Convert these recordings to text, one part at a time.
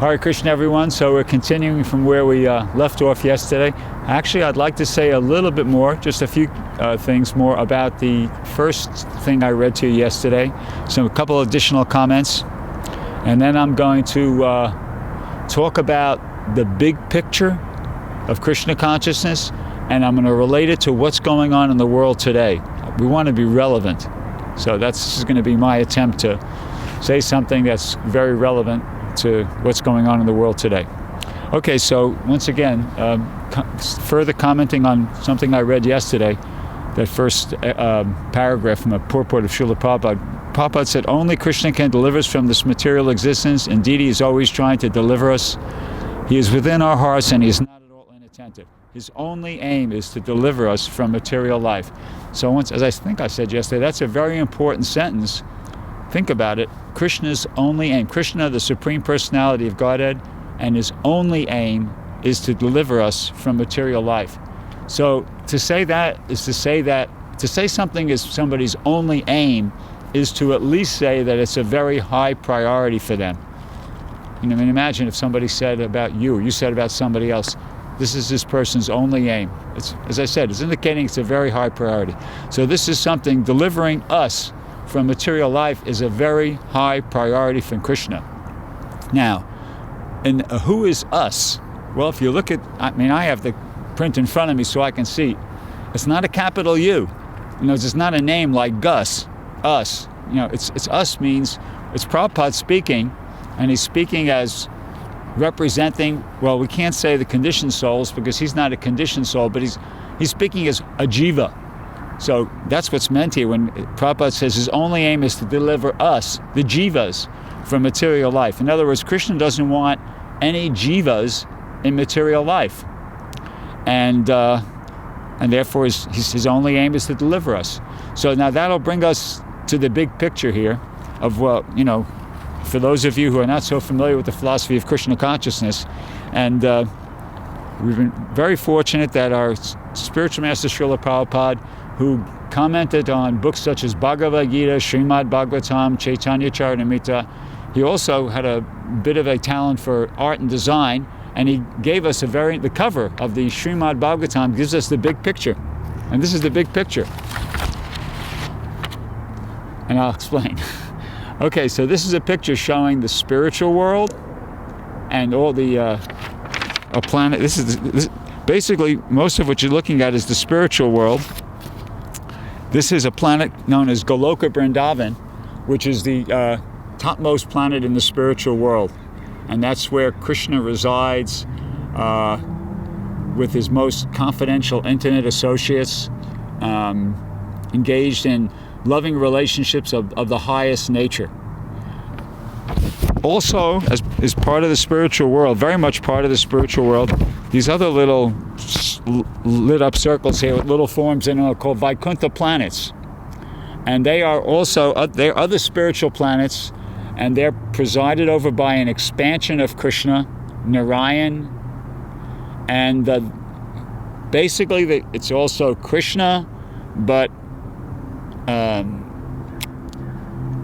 Hare Krishna, everyone. So we're continuing from where we left off yesterday. Actually, I'd like to say a little bit more, just a few things more about the first thing I read to you yesterday. So a couple additional comments. And then I'm going to talk about the big picture of Krishna consciousness, and I'm going to relate it to what's going on in the world today. We want to be relevant. So this is going to be my attempt to say something that's very relevant to what's going on in the world today. Okay, so once again, further commenting on something I read yesterday, that first paragraph from a purport of Srila Prabhupada. Prabhupada said, only Krishna can deliver us from this material existence. Indeed, he is always trying to deliver us. He is within our hearts and he is not at all inattentive. His only aim is to deliver us from material life. So as I think I said yesterday, that's a very important sentence. Think about it. Krishna's only aim, Krishna, the Supreme Personality of Godhead, and his only aim is to deliver us from material life. So to say that is to say something is somebody's only aim is to at least say that it's a very high priority for them. I mean, imagine if somebody said about you said about somebody else, this is this person's only aim. It's, as I said, it's indicating it's a very high priority. So this is something, delivering us from material life is a very high priority from Krishna. Now, and who is us? Well, if you look at, I have the print in front of me so I can see. It's not a capital U. It's not a name like Gus, us. It's us means, it's Prabhupada speaking, and he's speaking as representing, well, we can't say the conditioned souls because he's not a conditioned soul, but he's speaking as a jiva. So that's what's meant here when Prabhupada says his only aim is to deliver us, the jivas, from material life. In other words, Krishna doesn't want any jivas in material life. And therefore his only aim is to deliver us. So now that'll bring us to the big picture here of, for those of you who are not so familiar with the philosophy of Krishna consciousness, and we've been very fortunate that our spiritual master Srila Prabhupada, who commented on books such as Bhagavad Gita, Srimad Bhagavatam, Chaitanya Charitamrita. He also had a bit of a talent for art and design, and he gave us the cover of the Srimad Bhagavatam gives us the big picture. And this is the big picture. And I'll explain. Okay, so this is a picture showing the spiritual world and all the a planet. This basically, most of what you're looking at is the spiritual world. This is a planet known as Goloka Vrindavan, which is the topmost planet in the spiritual world. And that's where Krishna resides with his most confidential, intimate associates, engaged in loving relationships of the highest nature. Also, as part of the spiritual world, very much part of the spiritual world, these other little lit up circles here with little forms in them are called Vaikuntha planets. And they are also, they're other spiritual planets, and they're presided over by an expansion of Krishna, Narayan, and basically it's also Krishna, but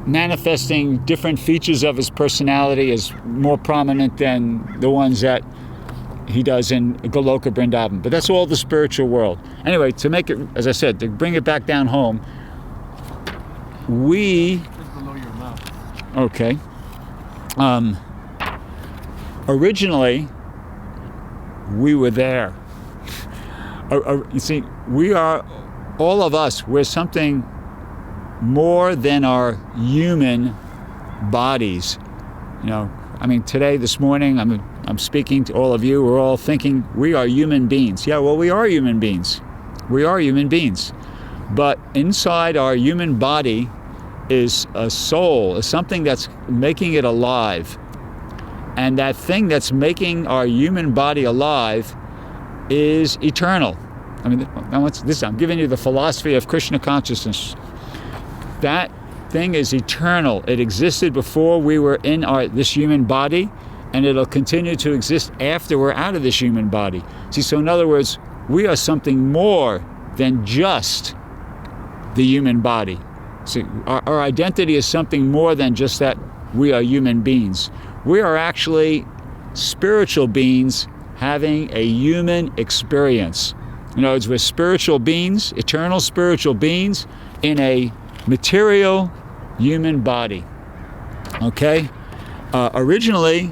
manifesting different features of his personality as more prominent than the ones that he does in Goloka Vrindavan. But that's all the spiritual world. Anyway, to make it, as I said, to bring it back down home, okay. Originally, we were there. You see, we are, all of us, we're something more than our human bodies. Today, this morning, I'm speaking to all of you. We're all thinking we are human beings. Yeah, well, we are human beings. We are human beings. But inside our human body is a soul, is something that's making it alive. And that thing that's making our human body alive is eternal. I'm giving you the philosophy of Krishna consciousness. That thing is eternal. It existed before we were in this human body, and it'll continue to exist after we're out of this human body. See, so in other words, we are something more than just the human body. See, our identity is something more than just that we are human beings. We are actually spiritual beings having a human experience. In other words, we're spiritual beings, eternal spiritual beings in a material human body. Okay? Originally,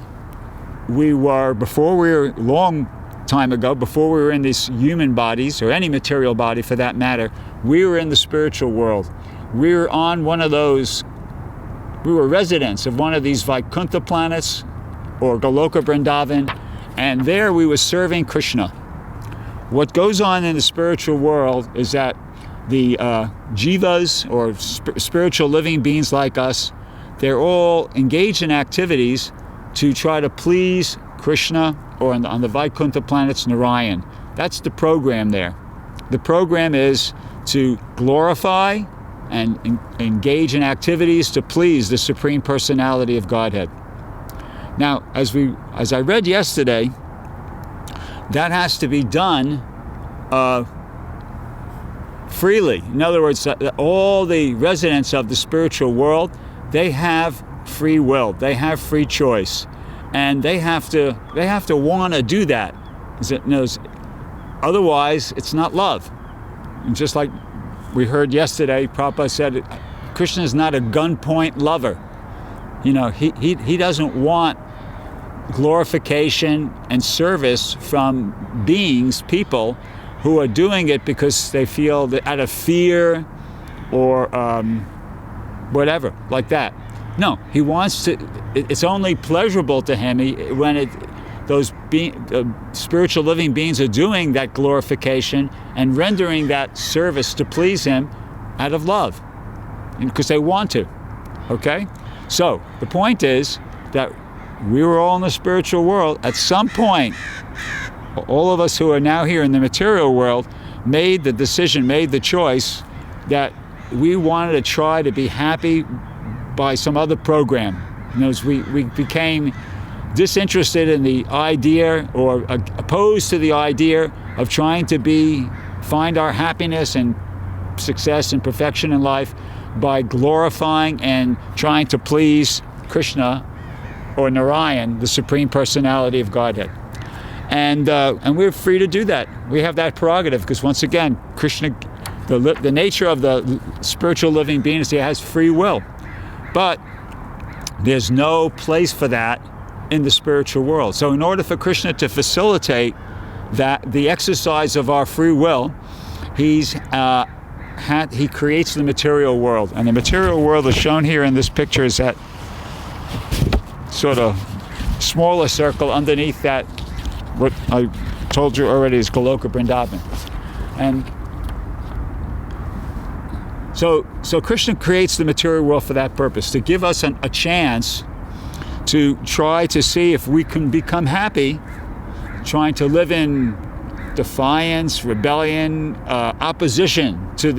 long time ago, before we were in these human bodies, or any material body for that matter, we were in the spiritual world. We were residents of one of these Vaikuntha planets, or Goloka Vrindavan, and there we were serving Krishna. What goes on in the spiritual world is that the jivas, or spiritual living beings like us, they're all engaged in activities to try to please Krishna, or on the Vaikuntha planets, Narayan. That's the program there. The program is to glorify and engage in activities to please the Supreme Personality of Godhead. Now, as I read yesterday, that has to be done freely. In other words, all the residents of the spiritual world, they have free will, they have free choice, and they have to want to do that. Otherwise, it's not love. And just like we heard yesterday, Prabhupada said, Krishna is not a gunpoint lover. He doesn't want glorification and service from beings, people, who are doing it because they feel that out of fear or whatever, like that. No, he wants to, it's only pleasurable to him when those spiritual living beings are doing that glorification and rendering that service to please him out of love, because they want to. Okay? So, the point is that we were all in the spiritual world. At some point, all of us who are now here in the material world made the choice that we wanted to try to be happy by some other program. We became disinterested in the idea, or opposed to the idea of trying to find our happiness and success and perfection in life by glorifying and trying to please Krishna, or Narayan, the Supreme Personality of Godhead. And we're free to do that. We have that prerogative, because once again, Krishna, the nature of the spiritual living being is he has free will. But there's no place for that in the spiritual world. So in order for Krishna to facilitate the exercise of our free will, he creates the material world. And the material world is shown here in this picture is that sort of smaller circle underneath that, what I told you already is Goloka Vrindavan. And so Krishna creates the material world for that purpose, to give us a chance to try to see if we can become happy, trying to live in defiance, rebellion, opposition to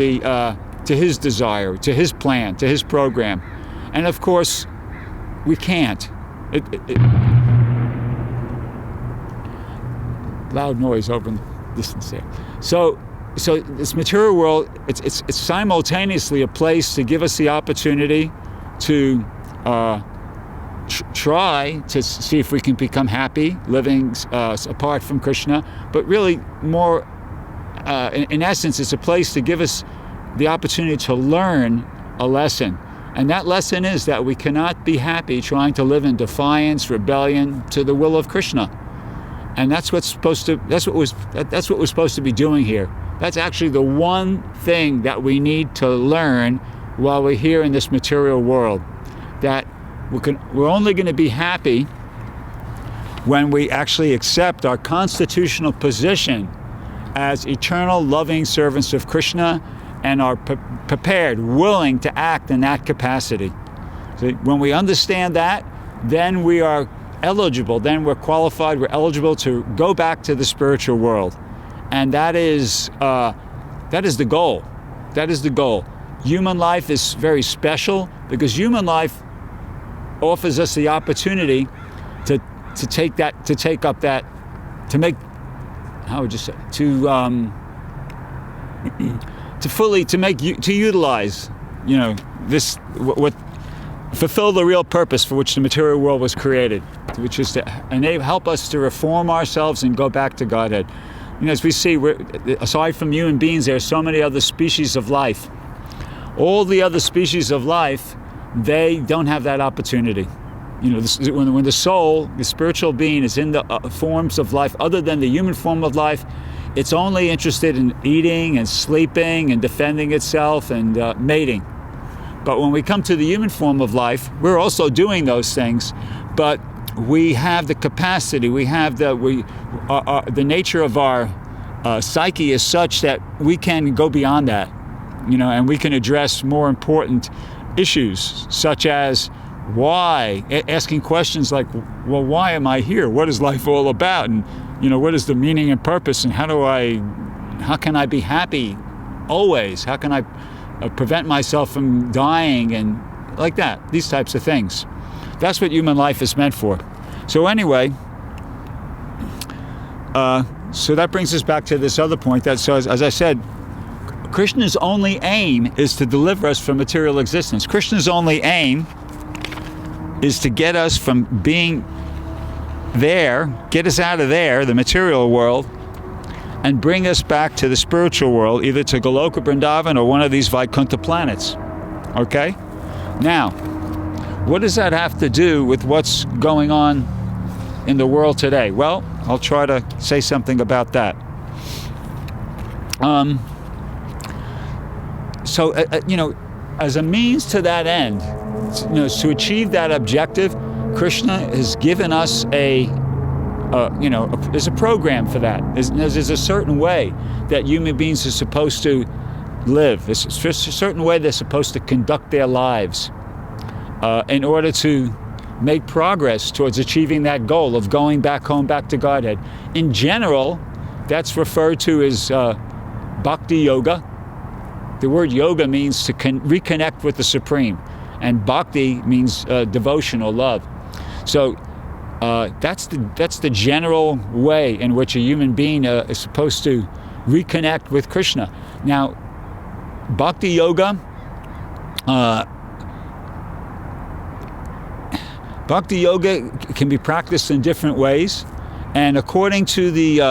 his desire, to his plan, to his program. And of course, we can't. Loud noise over in the distance there. So this material world, it's simultaneously a place to give us the opportunity to try to see if we can become happy living apart from Krishna, but really more, in essence, it's a place to give us the opportunity to learn a lesson. And that lesson is that we cannot be happy trying to live in defiance, rebellion to the will of Krishna. And that's what we're supposed to be doing here. That's actually the one thing that we need to learn while we're here in this material world. That we're only going to be happy when we actually accept our constitutional position as eternal loving servants of Krishna and are prepared, willing to act in that capacity. So when we understand that, then we are eligible, then we're qualified, we're eligible to go back to the spiritual world. And that is the goal. That is the goal. Human life is very special because human life offers us the opportunity to utilize, this what fulfill the real purpose for which the material world was created, which is to help us to reform ourselves and go back to Godhead. As we see, aside from human beings, there are so many other species of life. All the other species of life, they don't have that opportunity. When the soul, the spiritual being, is in the forms of life other than the human form of life, it's only interested in eating and sleeping and defending itself and mating. But when we come to the human form of life, we're also doing those things, but we have the capacity, the nature of our psyche is such that we can go beyond that, and we can address more important issues, such as why, asking questions like, well, why am I here? What is life all about? And, what is the meaning and purpose? And how can I be happy always? How can I prevent myself from dying? And like that, these types of things. That's what human life is meant for. So anyway, so that brings us back to this other point that says, as I said, Krishna's only aim is to deliver us from material existence. Krishna's only aim is to get us from being there, get us out of there, the material world, and bring us back to the spiritual world, either to Goloka Vrindavan or one of these Vaikuntha planets. Okay? Now, what does that have to do with what's going on in the world today? Well, I'll try to say something about that. So, as a means to that end, to achieve that objective, Krishna has given us there's a program for that. There's a certain way that human beings are supposed to live. There's a certain way they're supposed to conduct their lives in order to make progress towards achieving that goal of going back home, back to Godhead. In general, that's referred to as bhakti yoga. The word yoga means to reconnect with the Supreme, and bhakti means devotion or love. So that's the general way in which a human being is supposed to reconnect with Krishna. Now, bhakti yoga, can be practiced in different ways, and according to the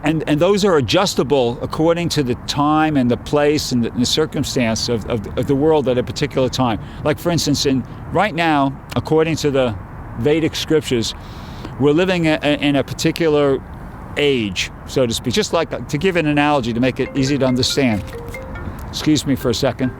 and those are adjustable according to the time and the place and the circumstance of the world at a particular time. Like, for instance, right now, according to the Vedic scriptures, we're living in a particular age, so to speak. Just like, to give an analogy to make it easy to understand. Excuse me for a second.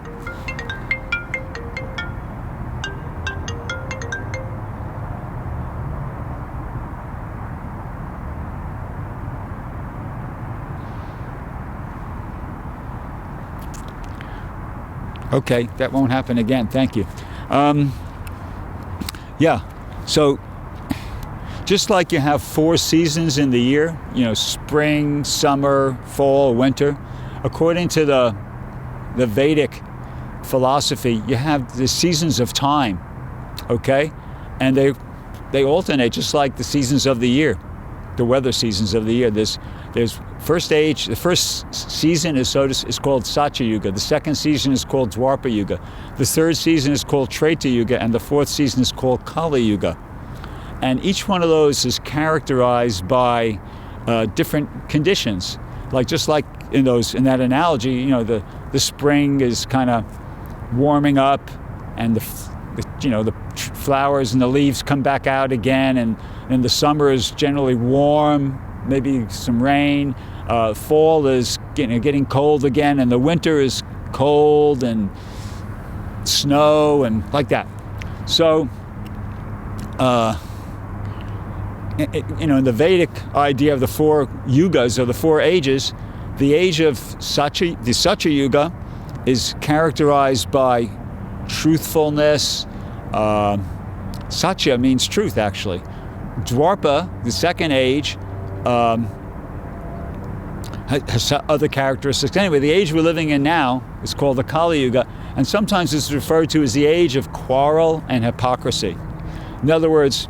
Okay, that won't happen again. Thank you. So just like you have 4 seasons in the year, spring, summer, fall, winter, according to the Vedic philosophy, you have the seasons of time, okay? And they alternate just like the seasons of the year, the weather seasons of the year. There's the first season is called Satya Yuga. The second season is called Dwapara Yuga. The third season is called Treta Yuga, and the fourth season is called Kali Yuga. And each one of those is characterized by different conditions. Just like in that analogy, the spring is kind of warming up, and the flowers and the leaves come back out again, and the summer is generally warm, maybe some rain. Fall is getting cold again, and the winter is cold and snow and like that. So, in the Vedic idea of the 4 yugas or the 4 ages, the age of the Satya Yuga is characterized by truthfulness. Satya means truth, actually. Dwapara, the second age, has other characteristics. Anyway, the age we're living in now is called the Kali Yuga, and sometimes it's referred to as the age of quarrel and hypocrisy. In other words,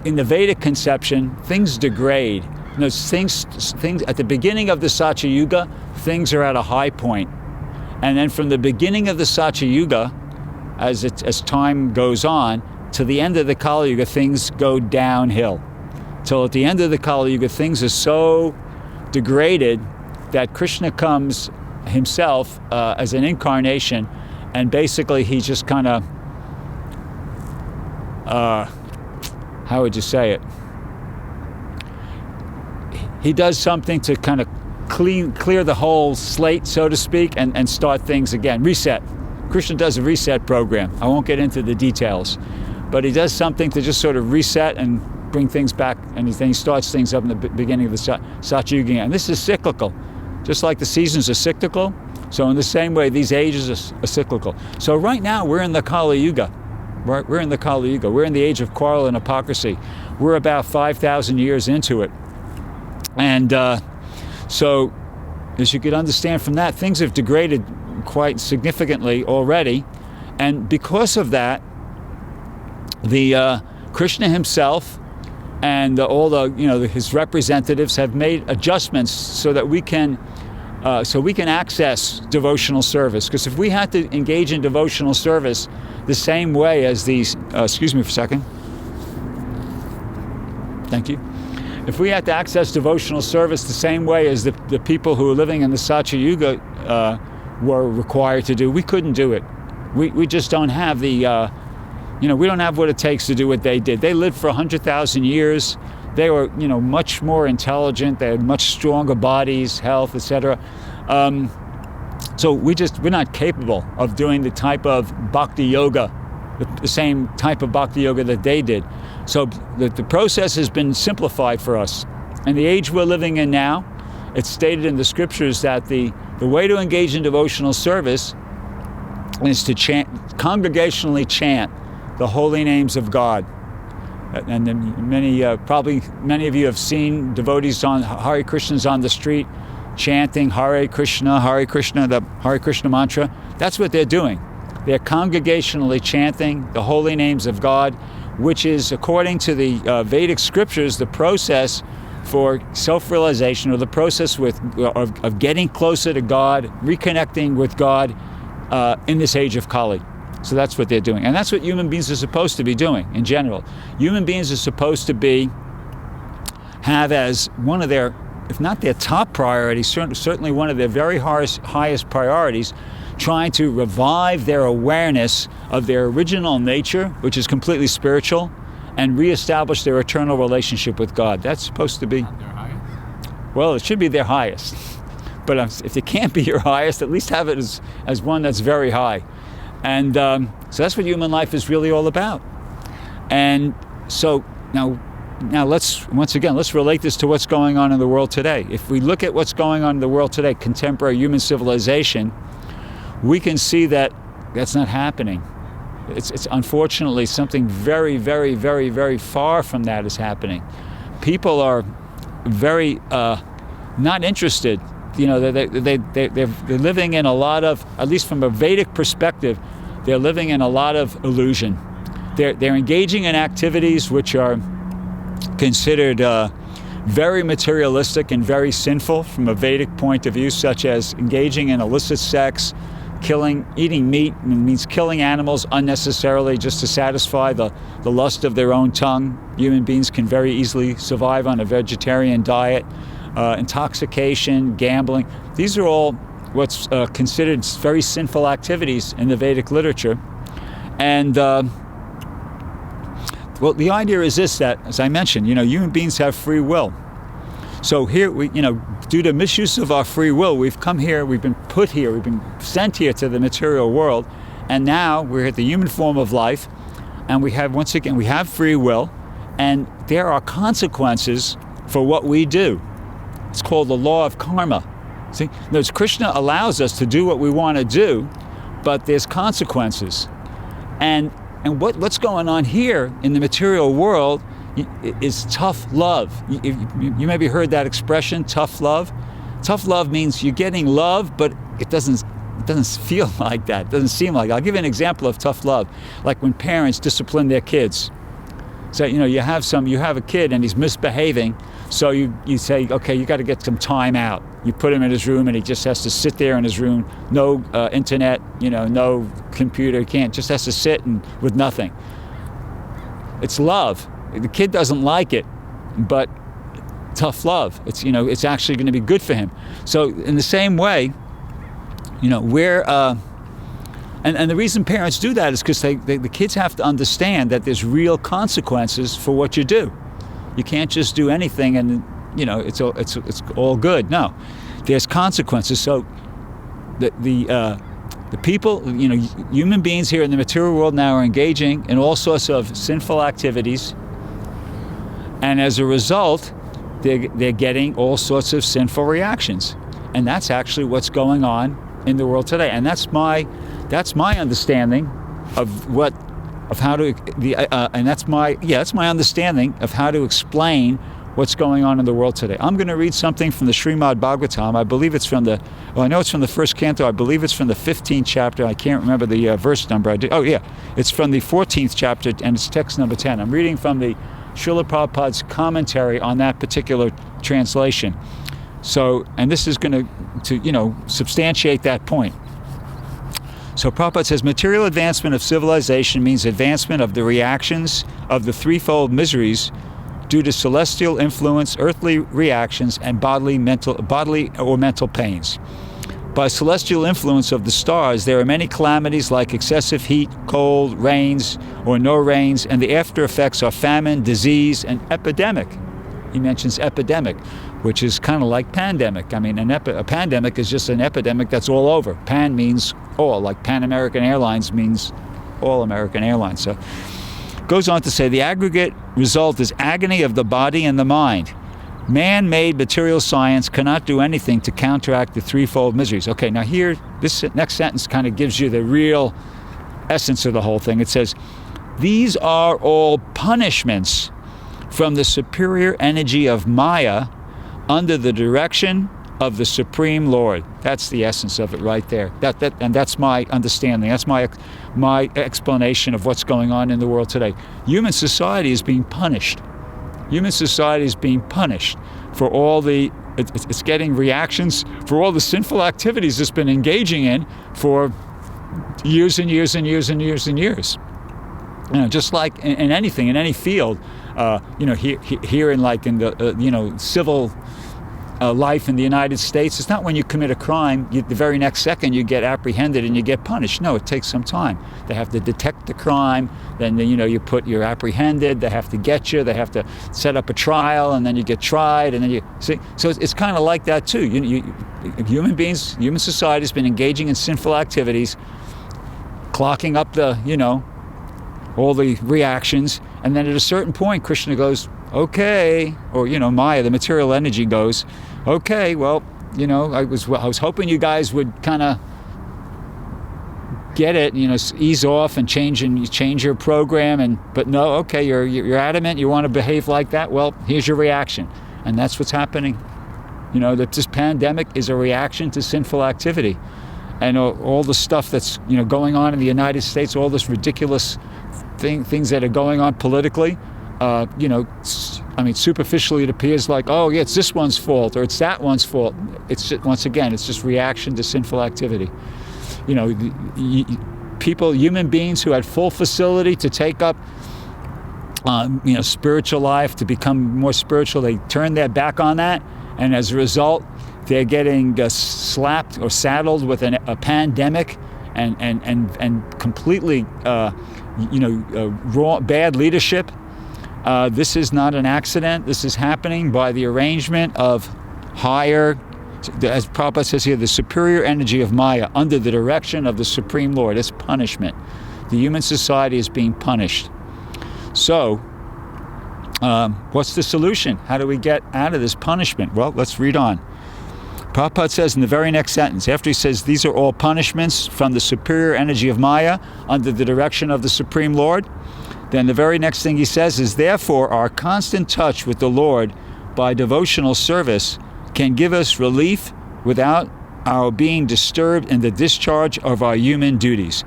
in the Vedic conception, things degrade. Things at the beginning of the Satya Yuga, things are at a high point. And then from the beginning of the Satya Yuga, as time goes on, to the end of the Kali Yuga, things go downhill. Till at the end of the Kali Yuga, things are so degraded that Krishna comes himself as an incarnation, and basically he just kind of, how would you say it? He does something to kind of clear the whole slate, so to speak, and start things again, reset. Krishna does a reset program. I won't get into the details, but he does something to just sort of reset and bring things back, and then he starts things up in the beginning of the Satya Yuga. And this is cyclical. Just like the seasons are cyclical, so in the same way, these ages are cyclical. So right now, we're in the Kali Yuga. Right? We're in the Kali Yuga. We're in the age of quarrel and hypocrisy. We're about 5,000 years into it. And so, as you could understand from that, things have degraded quite significantly already. And because of that, the Krishna himself and all the his representatives have made adjustments so that we can access devotional service. Because if we had to engage in devotional service the same way as these, excuse me for a second. Thank you. If we had to access devotional service the same way as the people who are living in the Satya Yuga were required to do, we couldn't do it. We just don't have the, we don't have what it takes to do what they did. They lived for 100,000 years. They were, much more intelligent. They had much stronger bodies, health, etc. So we're not capable of doing the type of bhakti yoga, the same type of bhakti yoga that they did. So the process has been simplified for us. And the age we're living in now, it's stated in the scriptures that the way to engage in devotional service is to congregationally chant the holy names of God. And then many of you have seen devotees on Hare Krishnas on the street chanting Hare Krishna, the Hare Krishna mantra. That's what they're doing. They're congregationally chanting the holy names of God, which is, according to the Vedic scriptures, the process for self-realization, or the process of getting closer to God, reconnecting with God in this age of Kali. So that's what they're doing. And that's what human beings are supposed to be doing in general. Human beings are supposed to have as one of their, if not their top priority, certainly one of their very highest priorities, trying to revive their awareness of their original nature, which is completely spiritual, and reestablish their eternal relationship with God. That's supposed to be... Not their highest? Well, it should be their highest. But if it can't be your highest, at least have it as one that's very high. And so that's what human life is really all about. And so now let's relate this to what's going on in the world today. If we look at what's going on in the world today, contemporary human civilization, we can see that that's not happening. It's unfortunately something very, very, very, very far from that is happening. People are very not interested. They're living in a lot of, at least from a Vedic perspective, they're living in a lot of illusion. They're engaging in activities which are considered very materialistic and very sinful from a Vedic point of view, such as engaging in illicit sex, eating meat means killing animals unnecessarily just to satisfy the lust of their own tongue. Human beings can very easily survive on a vegetarian diet. Intoxication, gambling, these are all what's considered very sinful activities in the Vedic literature. And well, the idea is this, that, as I mentioned, human beings have free will. So here, due to misuse of our free will, we've come here, we've been put here, we've been sent here to the material world, and now we're at the human form of life, and we have free will, and there are consequences for what we do. It's called the law of karma. See, Krishna allows us to do what we want to do, but there's consequences. And what's going on here in the material world is tough love. You maybe heard that expression, tough love. Tough love means you're getting love, but it doesn't feel like that. It doesn't seem like that. I'll give you an example of tough love. Like when parents discipline their kids. So, you have a kid and he's misbehaving, so you say, okay, you got to get some time out. You put him in his room and he just has to sit there in his room, no internet, no computer, he just has to sit and with nothing. It's love. The kid doesn't like it, but tough love. It's actually going to be good for him. So in the same way, we're and the reason parents do that is because the kids have to understand that there's real consequences for what you do. You can't just do anything and it's all good. No, there's consequences. So the people, human beings here in the material world now are engaging in all sorts of sinful activities, and as a result, they're getting all sorts of sinful reactions, and that's actually what's going on in the world today. And that's my understanding of how to that's my understanding of how to explain what's going on in the world today. I'm going to read something from the Srimad Bhagavatam. I believe it's from I know it's from the first canto. I believe it's from the 15th chapter. I can't remember the verse number. It's from the 14th chapter, and it's text number 10. I'm reading from the Srila Prabhupada's commentary on that particular translation. So, and this is going to substantiate that point. So Prabhupada says, material advancement of civilization means advancement of the reactions of the threefold miseries due to celestial influence, earthly reactions, and bodily or mental pains. By celestial influence of the stars, there are many calamities like excessive heat, cold, rains, or no rains, and the after effects are famine, disease, and epidemic. He mentions epidemic, which is kind of like pandemic. I mean, a pandemic is just an epidemic that's all over. Pan means all, like Pan American Airlines means all American Airlines. So goes on to say, the aggregate result is agony of the body and the mind. Man-made material science cannot do anything to counteract the threefold miseries. Okay, now here, this next sentence kind of gives you the real essence of the whole thing. It says, these are all punishments from the superior energy of Maya under the direction of the Supreme Lord. That's the essence of it right there. And that's my understanding. That's my explanation of what's going on in the world today. Human society is being punished. Human society is being punished for all it's getting reactions for all the sinful activities it's been engaging in for years and years and years and years and years. Just like in anything, in any field, here in the civil life in the United States, it's not when you commit a crime, the very next second you get apprehended and you get punished. No, it takes some time. They have to detect the crime, then you're apprehended, they have to get you, they have to set up a trial, and then you get tried, and then you see. So it's kind of like that too. Human society has been engaging in sinful activities, clocking up all the reactions, and then at a certain point, Krishna goes, okay, or Maya, the material energy goes, okay, well, I was hoping you guys would kind of get it, ease off and change your program, but no, okay, you're adamant, you want to behave like that. Well, here's your reaction, and that's what's happening. That this pandemic is a reaction to sinful activity, and all the stuff that's going on in the United States, all this ridiculous things that are going on politically. Superficially it appears like, oh yeah, it's this one's fault or it's that one's fault. It's just, once again, it's just reaction to sinful activity. Human beings who had full facility to take up, spiritual life, to become more spiritual, they turn their back on that, and as a result, they're getting slapped or saddled with a pandemic and completely, bad leadership. This is not an accident. This is happening by the arrangement of higher, as Prabhupada says here, the superior energy of Maya under the direction of the Supreme Lord. It's punishment. The human society is being punished. So, what's the solution? How do we get out of this punishment? Well, let's read on. Prabhupada says in the very next sentence, after he says these are all punishments from the superior energy of Maya under the direction of the Supreme Lord, then the very next thing he says is, therefore, our constant touch with the Lord by devotional service can give us relief without our being disturbed in the discharge of our human duties.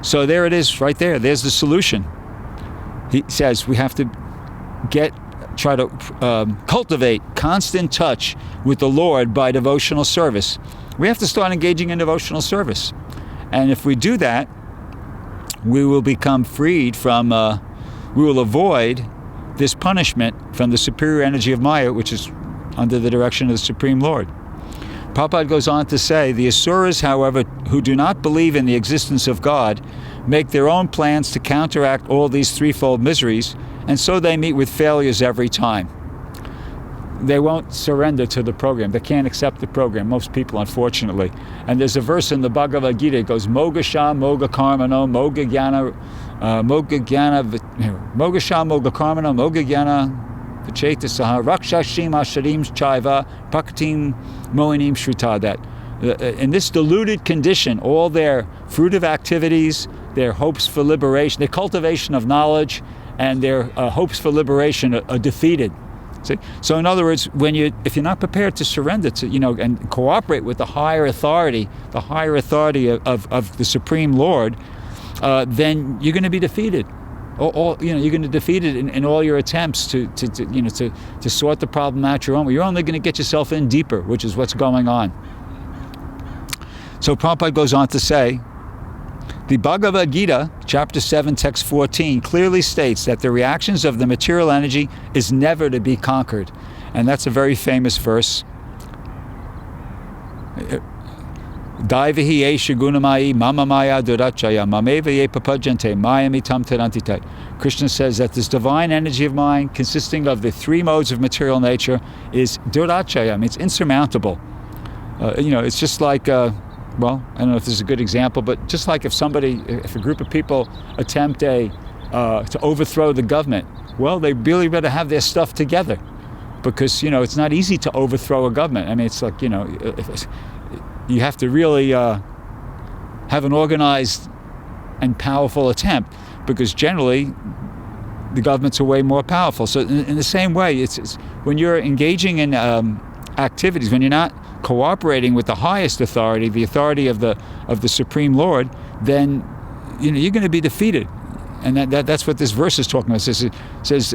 So there it is, right there. There's the solution. he says we have to try to cultivate constant touch with the Lord by devotional service. We have to start engaging in devotional service. And if we do that, we will become freed from, we will avoid this punishment from the superior energy of Maya, which is under the direction of the Supreme Lord. Prabhupada goes on to say, the Asuras, however, who do not believe in the existence of God, make their own plans to counteract all these threefold miseries, and so they meet with failures every time. They won't surrender to the program. They can't accept the program, most people, unfortunately. And there's a verse in the Bhagavad Gita that goes, Moga Sha, Moga Karmano, Moga Jnana, Moga Sha, Moga Karmano, Moga Jnana, Vachetasaha, Rakshashim Asharim Chaiva, Prakatim Mohinim Shrutadat. In this diluted condition, all their fruitive activities, their hopes for liberation, their cultivation of knowledge, and their hopes for liberation are defeated. See? So in other words, if you're not prepared to surrender to, and cooperate with the higher authority of the Supreme Lord, then you're going to be defeated. You're going to defeat it in all your attempts to sort the problem out your own way. You're only going to get yourself in deeper, which is what's going on. So Prabhupada goes on to say, the Bhagavad Gita, chapter 7, text 14, clearly states that the reactions of the material energy is never to be conquered. And that's a very famous verse. Daivahi esha gunamai mama maya durachaya mameva ye papajante mayamitam tarantitai. Krishna says that this divine energy of mind, consisting of the three modes of material nature, is durachaya. I mean, it's insurmountable. It's just like... well, I don't know if this is a good example, but just like if a group of people attempt to overthrow the government, well, they really better have their stuff together, because, it's not easy to overthrow a government. I mean, it's like, you have to really have an organized and powerful attempt, because generally the governments are way more powerful. So in the same way, it's when you're engaging in activities, when you're not cooperating with the highest authority, the authority of the Supreme Lord, then you're going to be defeated. And that's what this verse is talking about. It says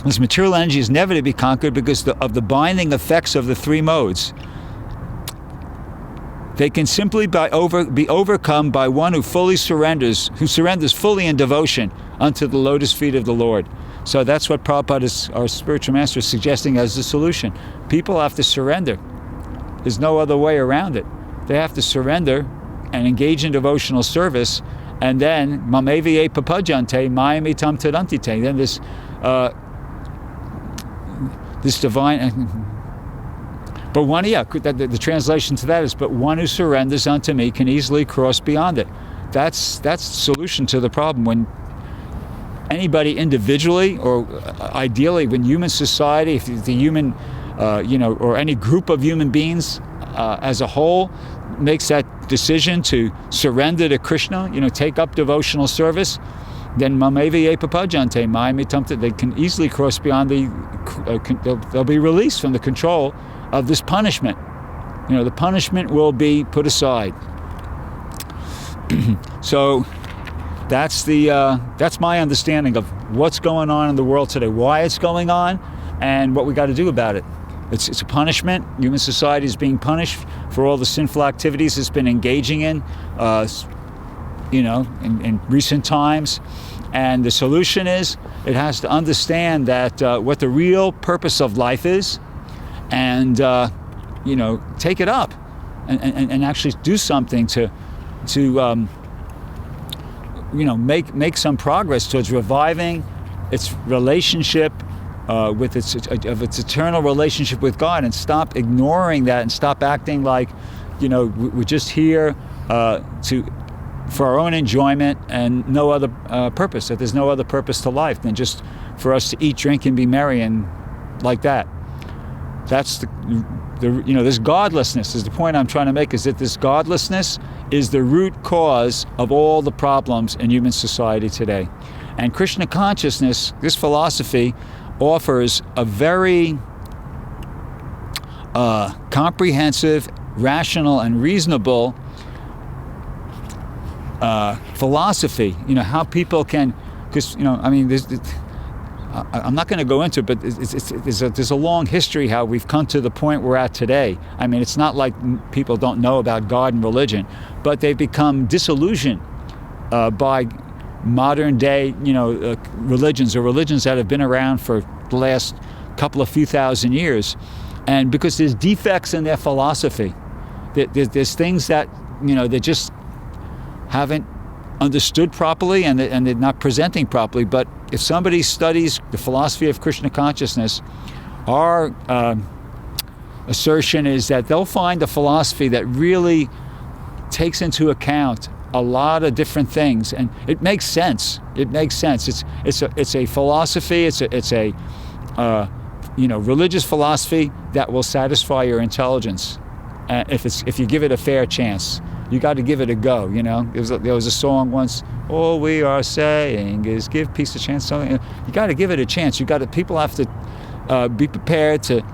this material energy is never to be conquered because of the binding effects of the three modes. They can simply be overcome by one who surrenders fully in devotion unto the lotus feet of the Lord. So that's what Prabhupada, our spiritual master, is suggesting as the solution. People have to surrender. There's no other way around it. They have to surrender and engage in devotional service, and then mameviye papajante mayamitam tadantite. Then this divine. But one, the translation to that is, but one who surrenders unto me can easily cross beyond it. That's the solution to the problem. When anybody individually, or ideally when human society, if the human, or any group of human beings as a whole makes that decision to surrender to Krishna, take up devotional service, then mameviye papajante mayamitamta, they can easily cross beyond they'll be released from the control of this punishment. The punishment will be put aside. So that's my understanding of what's going on in the world today, why it's going on, and what we got to do about it. It's a punishment. Human society is being punished for all the sinful activities it's been engaging in, in recent times. And the solution is it has to understand that what the real purpose of life is, and take it up, and actually do something to make some progress towards reviving its relationship with its eternal relationship with God, and stop ignoring that, and stop acting like we're just here for our own enjoyment and no other purpose. That there's no other purpose to life than just for us to eat, drink, and be merry, and like that. That's this godlessness is the point I'm trying to make, is that this godlessness is the root cause of all the problems in human society today. And Krishna consciousness, this philosophy, offers a very comprehensive, rational, and reasonable philosophy, how people can because I mean, I'm not going to go into it, but there's a long history how we've come to the point we're at today. I mean, it's not like people don't know about God and religion, but they've become disillusioned by modern day, religions, or religions that have been around for the last couple of few thousand years. And because there's defects in their philosophy, there's things that, they just haven't understood properly, and they're not presenting properly. But if somebody studies the philosophy of Krishna consciousness, our assertion is that they'll find a philosophy that really takes into account a lot of different things, and it makes sense. It makes sense. It's a philosophy. It's a religious philosophy that will satisfy your intelligence, if you give it a fair chance. You got to give it a go. There was a song once. All we are saying is give peace a chance. Something. You got to give it a chance. People have to be prepared to,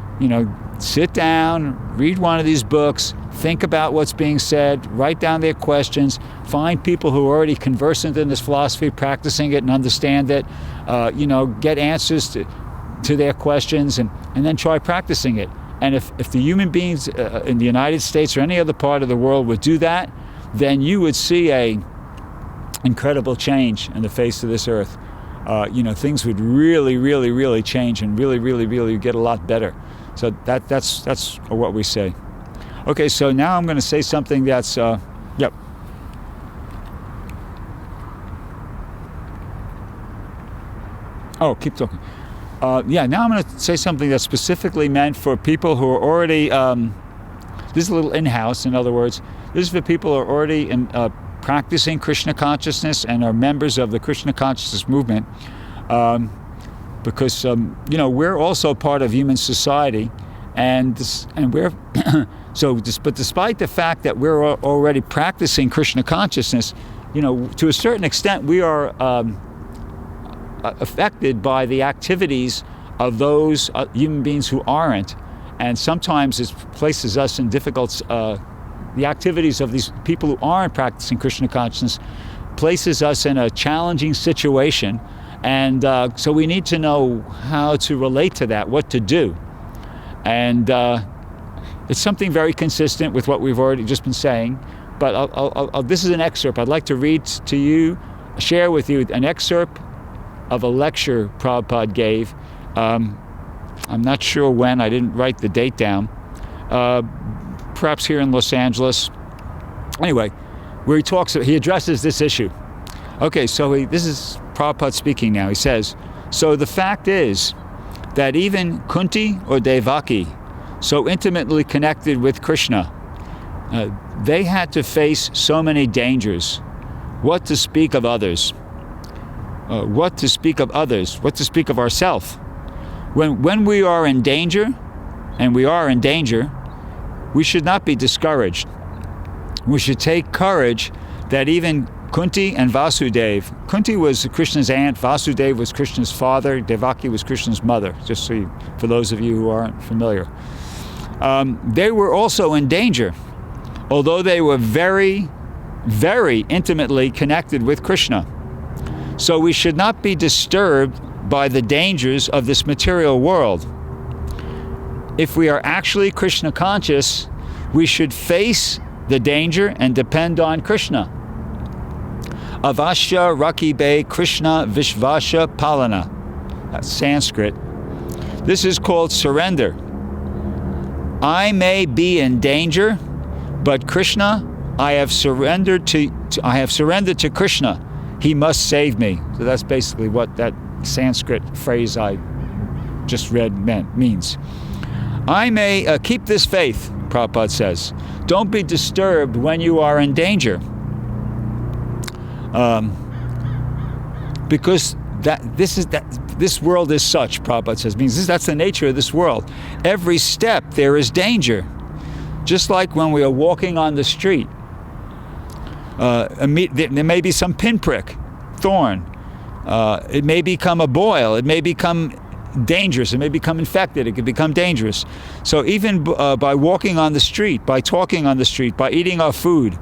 sit down, read one of these books, think about what's being said, write down their questions, find people who are already conversant in this philosophy, practicing it and understand it, get answers to their questions, and then try practicing it. And if the human beings in the United States or any other part of the world would do that, then you would see a incredible change in the face of this earth. Things would really, really, really change, and really, really, really get a lot better. So that's what we say. Okay, so now I'm going to say something that's, yep. Oh, keep talking. Now I'm going to say something that's specifically meant for people who are already, this is a little in-house, in other words. This is for people who are already practicing Krishna consciousness and are members of the Krishna consciousness movement. Because, we're also part of human society, and we're, but despite the fact that we're already practicing Krishna consciousness, to a certain extent we are affected by the activities of those human beings who aren't, and sometimes it places us in difficult, the activities of these people who aren't practicing Krishna consciousness places us in a challenging situation, and so we need to know how to relate to that, what to do. And it's something very consistent with what we've already just been saying, but this is an excerpt. I'd like to read to you, share with you an excerpt of a lecture Prabhupada gave. I'm not sure when, I didn't write the date down, perhaps here in Los Angeles. Anyway, where he addresses this issue. Okay, so this is Prabhupada speaking now. He says, so the fact is that even Kunti or Devaki, so intimately connected with Krishna, they had to face so many dangers. What to speak of others? What to speak of others? What to speak of ourselves? When we are in danger, and we are in danger, we should not be discouraged. We should take courage that even Kunti and Vasudeva. Kunti was Krishna's aunt, Vasudeva was Krishna's father, Devaki was Krishna's mother, just so for those of you who aren't familiar. They were also in danger, although they were very, very intimately connected with Krishna. So we should not be disturbed by the dangers of this material world. If we are actually Krishna conscious, we should face the danger and depend on Krishna. Avashya Rakibe Krishna Vishvasha Palana. That's Sanskrit. This is called surrender. I may be in danger, but Krishna, I have surrendered to Krishna. He must save me. So that's basically what that Sanskrit phrase I just read means. I may keep this faith, Prabhupada says. Don't be disturbed when you are in danger. Because this world is such, Prabhupada says, means that's the nature of this world. Every step there is danger. Just like when we are walking on the street, there may be some pinprick, thorn. It may become a boil. It may become dangerous. It may become infected. It could become dangerous. So even by walking on the street, by talking on the street, by eating our food,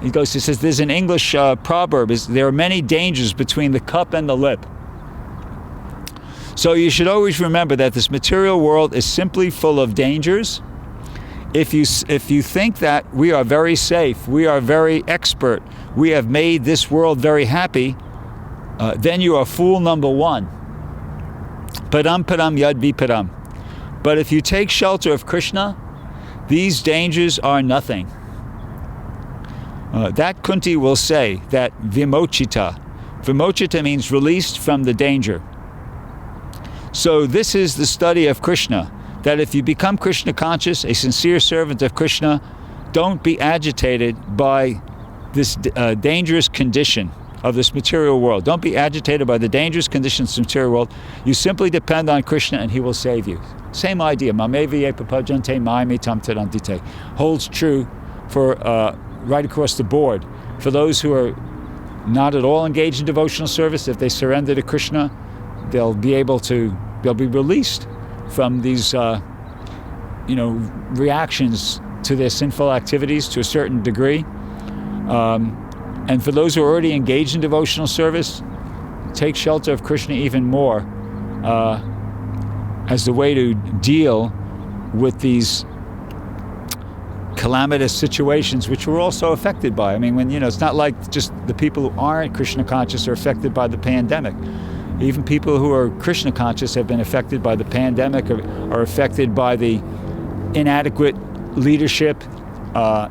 he says, there's an English proverb, there are many dangers between the cup and the lip. So you should always remember that this material world is simply full of dangers. If you think that we are very safe, we are very expert, we have made this world very happy, then you are fool number one. Padam padam yad vipadam. But if you take shelter of Krishna, these dangers are nothing. That Kunti will say that vimochita. Vimochita means released from the danger. So this is the study of Krishna, that if you become Krishna conscious, a sincere servant of Krishna, don't be agitated by this dangerous condition of this material world. Don't be agitated by the dangerous conditions of the material world. You simply depend on Krishna and he will save you. Same idea. Mameviye papajante maimi tam tadantite. Holds true for right across the board. For those who are not at all engaged in devotional service, if they surrender to Krishna, they'll be released from these reactions to their sinful activities to a certain degree. And for those who are already engaged in devotional service, take shelter of Krishna even more as the way to deal with these calamitous situations which we're also affected by. I mean, it's not like just the people who aren't Krishna conscious are affected by the pandemic. Even people who are Krishna conscious have been affected by the pandemic, are affected by the inadequate leadership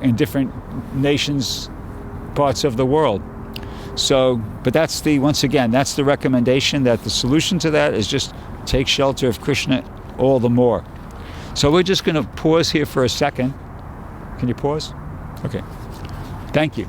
in different nations, parts of the world. So, but once again, that's the recommendation, that the solution to that is just take shelter of Krishna all the more. So we're just going to pause here for a second. Can you pause? Okay. Thank you.